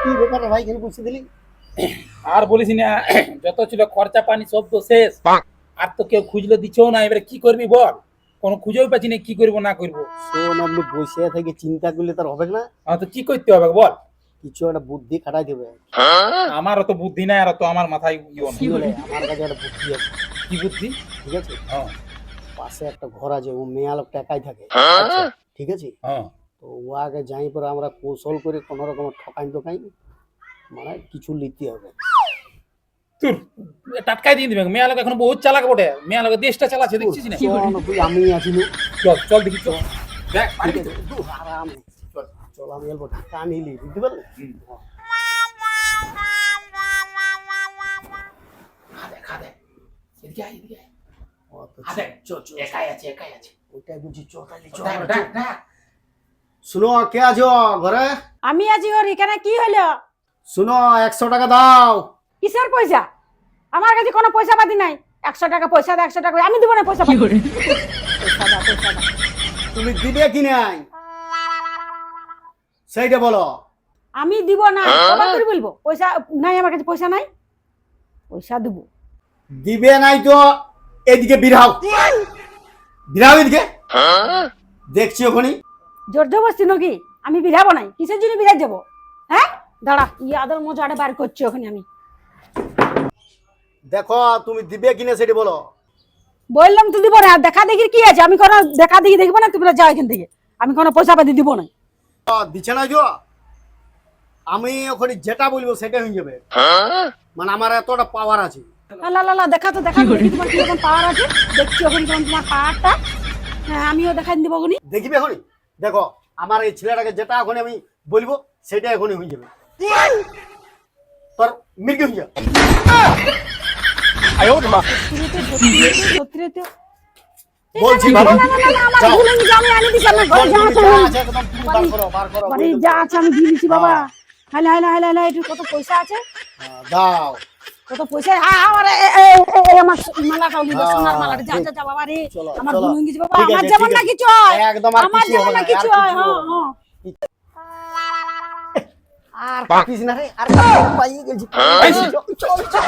কি ব্যাপার ভাই কেন বুঝতে দিলি? আর বলিস না, যত ছিল খরচা পানি সব তো শেষ। আর তো কেউ খুঁজলে দিচ্ছেও না, এবারে কি করবি বল? কোনো খুঁজেও পাচ্ছি না, কি করবো না করবো। শোন, আপনি বসে থেকে চিন্তা করলে তার হবে না। আমার তো কি করতে হবে বল? কিছু একটা বুদ্ধি খাটাই দেবে। আমারও তো বুদ্ধি নাই, আর তো আমার মাথায় ইও না। কি বলে, আমার কাছে একটা বুদ্ধি আছে। কি বুদ্ধি? ঠিক আছে, হ্যাঁ পাশে একটা ঘর আছে, ও মেয়া লোক টাকাই থাকে। আচ্ছা, ঠিক আছে, হ্যাঁ তো ও আগে যাই পরে আমরা কৌশল করে কোনো রকম ঠকাই টোকাই মানে কিছু লিখতে হবে। তোর টাটকাই দিয়ে দিবে। মেয়া লোক এখন বহুত চালাক বটে, মেয়া লোক দেশটা চালাচ্ছে দেখছিস না। শোন, তুই আমি আছি না। চল চল দেখি চল। দেখ ঠিক পারবি আছে, তো? তুই আরামে চল। চল, আমি এলবো টাকা নিলি, বুঝতে পারলি? খা দে এদিকে আয়, এদিকে আয়। অত খা দে। চল চল, একাই আছে, একাই আছে। ওইটাই বুঝি। চল তাহলে, চল। ডাক ডাক ডাক। শুনো, কে আছো ঘরে? আমি আছি ঘর। এখানে কি হলো? শুনো, 100 টাকা দাও। কিসের পয়সা? আমার কাছে কোনো পয়সা পাতি নাই। 100 টাকা পয়সা দে, 100 টাকা আমি দিব না পয়সা পাতি। পয়সা দাও, পয়সা দাও। তুমি দিবে কি নাই সেইটা বলো। আমি দিব না, কবে করে বলবো? পয়সা নাই, আমার কাছে পয়সা নাই। পয়সা দিব। দিবে নাই তো এদিকে বিরাও, বিরাও এদিকে। দেখছি ওখানে। জোর জবরদস্তি নাকি? আমি বিরাবো নাই। কিসের জন্য বিরাজ যাবো? হ্যাঁ দাঁড়া, ইয়াদের মজাটা বার করছি ওখানে আমি। দেখো তুমি দিবে কিনা সেটা বলো। বললাম তো দিব না। দেখা দেখি কি আছে? আমি কোনো দেখা দেখি দেখবো না। তুমি যাও এখান থেকে। আমি কোনো পয়সা পাতি দিব না। দিচ্ছে না গো, আমি ওখানে যেটা বলবো সেটা হয়ে যাবে। মানে আমার এতটা পাওয়ার আছে। লা লা লা, দেখা তো দেখা তো, দেখি তোমার কিরকম পাওয়ার আছে। দেখছি ওখানে কেমন তোমার পাওয়ারটা। হ্যাঁ, আমিও দেখাই দিব ওখানে। দেখিবে এখনই। দেখো, আমার এই ছেলেটাকে যেটা এখন আমি বলবো সেটা এখনই হয়ে যাবে। তোর মৃত্যু হয়ে যাবে। সত্যি তো বলছি না, বাবা, না, না, না, না, আমার যাও। ভুল হয়ে গেছে। আমি আনি দিছি আমার ঘরে যা আছে। যা আছে একদম তুমি বার করো, বার করো। বাড়ি যা আছে আমি দিয়ে দিছি বাবা। হাইলা হাইলা হাইলা হাইলা, একটু কত পয়সা আছে? দাও। কত পয়সা? আমার আমার মালাটা উড়িয়ে দাও, সোনার মালাটা। যা যা যা বাবা রে, চলো, আমার চলো। ভুল হয়ে গেছে বাবা। ঠিক আমার আছে, যেমন ঠিক না আছে। কিছু হয়, একদম আর আমার কিছু যেমন হবে না না, কিছু আর হয়। কিছু হ্যাঁ হবে না। হ্যাঁ। আর পাকিস না রে, আর পাইয়ে গেছি। চল চল।